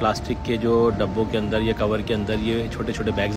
Plastic के जो डब्बों के अंदर या कवर के अंदर ये छोटे छोटे बैग्स।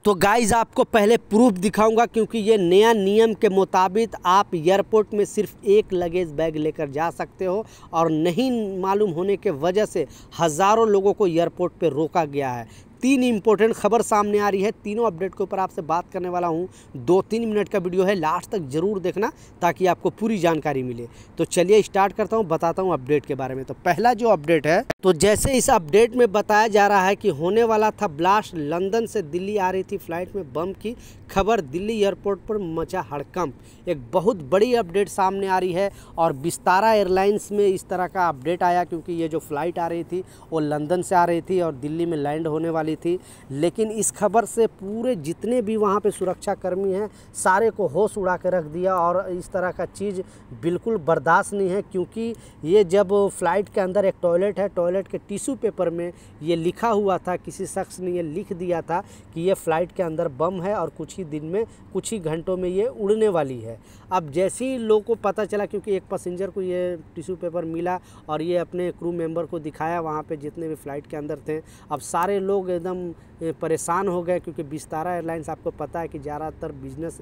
तो गाइज आपको पहले प्रूफ दिखाऊंगा, क्योंकि ये नया नियम के मुताबिक आप एयरपोर्ट में सिर्फ एक लगेज बैग लेकर जा सकते हो और नहीं मालूम होने के वजह से हज़ारों लोगों को एयरपोर्ट पे रोका गया है। 3 इम्पोर्टेंट खबर सामने आ रही है, तीनों अपडेट के ऊपर आपसे बात करने वाला हूँ। 2-3 मिनट का वीडियो है, लास्ट तक ज़रूर देखना ताकि आपको पूरी जानकारी मिले। तो चलिए स्टार्ट करता हूँ, बताता हूँ अपडेट के बारे में। तो पहला जो अपडेट है, तो जैसे इस अपडेट में बताया जा रहा है कि होने वाला था ब्लास्ट, लंदन से दिल्ली आ रही थी फ्लाइट में बम की खबर, दिल्ली एयरपोर्ट पर मचा हड़कंप। एक बहुत बड़ी अपडेट सामने आ रही है और विस्तारा एयरलाइंस में इस तरह का अपडेट आया, क्योंकि ये जो फ्लाइट आ रही थी वो लंदन से आ रही थी और दिल्ली में लैंड होने वाली थी। लेकिन इस खबर से पूरे जितने भी वहाँ पे सुरक्षा कर्मी हैं सारे को होश उड़ा के रख दिया और इस तरह का चीज़ बिल्कुल बर्दाश्त नहीं है। क्योंकि ये जब फ़्लाइट के अंदर एक टॉयलेट है, टॉयलेट के टिश्यू पेपर में ये लिखा हुआ था, किसी शख्स ने ये लिख दिया था कि ये फ़्लाइट के अंदर बम है और कुछ ही दिन में, कुछ ही घंटों में ये उड़ने वाली है। अब जैसे ही लोगों को पता चला, क्योंकि एक पैसेंजर को ये टिश्यू पेपर मिला और ये अपने क्रू मेंबर को दिखाया वहाँ पे जितने भी फ़्लाइट के अंदर थे। अब सारे लोग एकदम परेशान हो गए, क्योंकि विस्तारा एयरलाइंस आपको पता है कि ज़्यादातर बिजनेस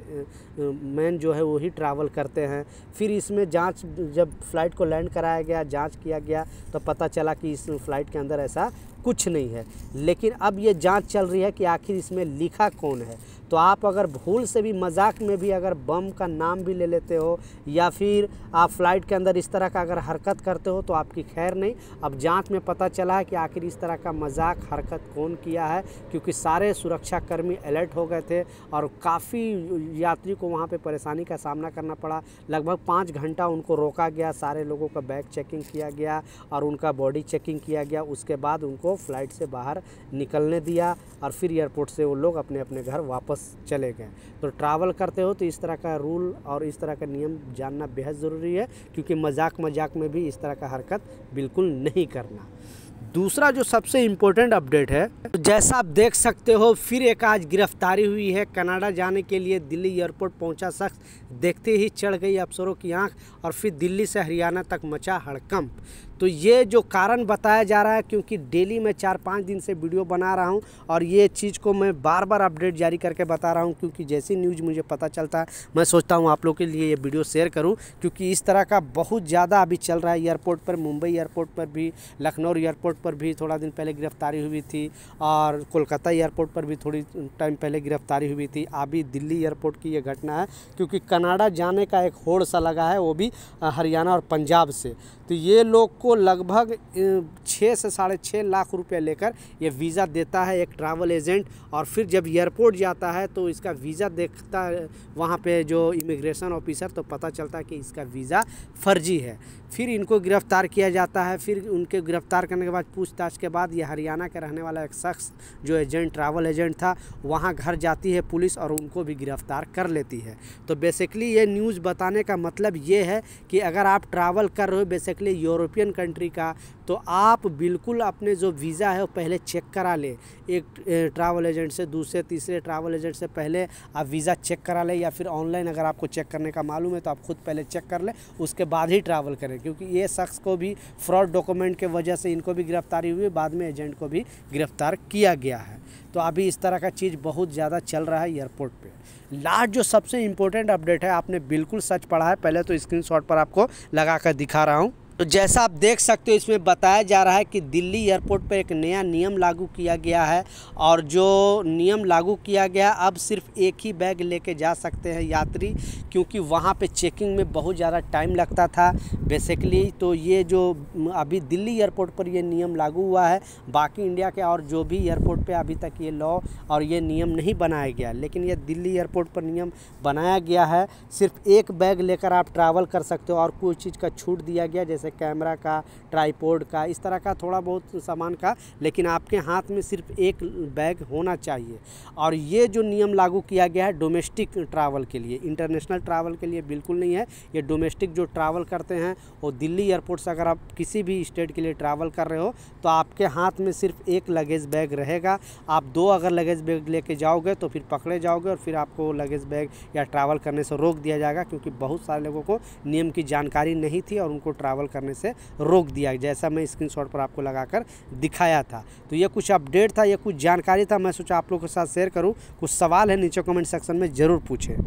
मैन जो है वही ट्रैवल करते हैं। फिर इसमें जांच, जब फ़्लाइट को लैंड कराया गया, जांच किया गया, तो पता चला कि इस फ़्लाइट के अंदर ऐसा कुछ नहीं है। लेकिन अब ये जांच चल रही है कि आखिर इसमें लिखा कौन है। तो आप अगर भूल से भी, मजाक में भी अगर बम का नाम भी ले लेते हो या फिर आप फ़्लाइट के अंदर इस तरह का अगर हरकत करते हो तो आपकी खैर नहीं। अब जांच में पता चला है कि आखिर इस तरह का मजाक हरकत कौन किया है, क्योंकि सारे सुरक्षाकर्मी अलर्ट हो गए थे और काफ़ी यात्री को वहाँ पे परेशानी का सामना करना पड़ा। लगभग 5 घंटा उनको रोका गया, सारे लोगों का बैग चेकिंग किया गया और उनका बॉडी चेकिंग किया गया। उसके बाद उनको फ़्लाइट से बाहर निकलने दिया और फिर एयरपोर्ट से वो लोग अपने अपने घर वापस चले गए। तो ट्रैवल करते हो तो इस तरह का रूल और इस तरह का नियम जानना बेहद ज़रूरी है, क्योंकि मजाक में भी इस तरह का हरकत बिल्कुल नहीं करना। दूसरा जो सबसे इम्पोर्टेंट अपडेट है, तो जैसा आप देख सकते हो फिर एक आज गिरफ्तारी हुई है। कनाडा जाने के लिए दिल्ली एयरपोर्ट पहुंचा शख्स, देखते ही चढ़ गई अफसरों की आंख और फिर दिल्ली से हरियाणा तक मचा हड़कंप। तो ये जो कारण बताया जा रहा है, क्योंकि डेली मैं 4-5 दिन से वीडियो बना रहा हूं और ये चीज़ को मैं बार बार अपडेट जारी करके बता रहा हूं, क्योंकि जैसी न्यूज़ मुझे पता चलता है मैं सोचता हूं आप लोग के लिए ये वीडियो शेयर करूं, क्योंकि इस तरह का बहुत ज़्यादा अभी चल रहा है एयरपोर्ट पर। मुंबई एयरपोर्ट पर भी, लखनऊ एयरपोर्ट पर भी थोड़ा दिन पहले गिरफ्तारी हुई थी और कोलकाता एयरपोर्ट पर भी थोड़ी टाइम पहले गिरफ्तारी हुई थी। अभी दिल्ली एयरपोर्ट की ये घटना है, क्योंकि कनाडा जाने का एक होड़ सा लगा है, वो भी हरियाणा और पंजाब से। तो ये लोग को लगभग 6 से 6.5 लाख रुपए लेकर ये वीज़ा देता है एक ट्रैवल एजेंट, और फिर जब एयरपोर्ट जाता है तो इसका वीज़ा देखता है वहाँ पे जो इमिग्रेशन ऑफिसर, तो पता चलता है कि इसका वीज़ा फर्जी है। फिर इनको गिरफ़्तार किया जाता है। फिर उनके गिरफ़्तार करने के बाद पूछताछ के बाद ये हरियाणा का रहने वाला एक शख्स जो एजेंट, ट्रैवल एजेंट था, वहाँ घर जाती है पुलिस और उनको भी गिरफ़्तार कर लेती है। तो बेसिकली ये न्यूज़ बताने का मतलब ये है कि अगर आप ट्रैवल कर रहे हो बेसिकली यूरोपियन कंट्री का, तो आप बिल्कुल अपने जो वीज़ा है वो पहले चेक करा ले। एक ट्रैवल एजेंट से, दूसरे तीसरे ट्रैवल एजेंट से पहले आप वीज़ा चेक करा ले, या फिर ऑनलाइन अगर आपको चेक करने का मालूम है तो आप खुद पहले चेक कर ले, उसके बाद ही ट्रैवल करें। क्योंकि ये शख्स को भी फ्रॉड डॉक्यूमेंट के वजह से इनको भी गिरफ्तारी हुई, बाद में एजेंट को भी गिरफ्तार किया गया है। तो अभी इस तरह का चीज़ बहुत ज़्यादा चल रहा है एयरपोर्ट पे। लास्ट जो सबसे इम्पोर्टेंट अपडेट है, आपने बिल्कुल सच पढ़ा है, पहले तो स्क्रीनशॉट पर आपको लगा कर दिखा रहा हूँ। तो जैसा आप देख सकते हो इसमें बताया जा रहा है कि दिल्ली एयरपोर्ट पर एक नया नियम लागू किया गया है, और जो नियम लागू किया गया, अब सिर्फ एक ही बैग लेके जा सकते हैं यात्री, क्योंकि वहाँ पे चेकिंग में बहुत ज़्यादा टाइम लगता था बेसिकली। तो ये जो अभी दिल्ली एयरपोर्ट पर ये नियम लागू हुआ है, बाकी इंडिया के और जो भी एयरपोर्ट पे अभी तक ये लॉ और ये नियम नहीं बनाया गया, लेकिन ये दिल्ली एयरपोर्ट पर नियम बनाया गया है। सिर्फ एक बैग लेकर आप ट्रैवल कर सकते हो और कोई चीज़ का छूट दिया गया, जैसे जैसे कैमरा का, ट्राईपोड का, इस तरह का थोड़ा बहुत सामान का, लेकिन आपके हाथ में सिर्फ एक बैग होना चाहिए। और ये जो नियम लागू किया गया है डोमेस्टिक ट्रैवल के लिए, इंटरनेशनल ट्रैवल के लिए बिल्कुल नहीं है। ये डोमेस्टिक जो ट्रैवल करते हैं वो दिल्ली एयरपोर्ट से अगर आप किसी भी स्टेट के लिए ट्रैवल कर रहे हो तो आपके हाथ में सिर्फ एक लगेज बैग रहेगा। आप 2 अगर लगेज बैग लेके जाओगे तो फिर पकड़े जाओगे और फिर आपको लगेज बैग या ट्रैवल करने से रोक दिया जाएगा, क्योंकि बहुत सारे लोगों को नियम की जानकारी नहीं थी और उनको ट्रैवल करने से रोक दिया, जैसा मैं स्क्रीनशॉट पर आपको लगाकर दिखाया था। तो ये कुछ अपडेट था, ये कुछ जानकारी था, मैं सोचा आप लोगों के साथ शेयर करूँ। कुछ सवाल है नीचे कमेंट सेक्शन में ज़रूर पूछें।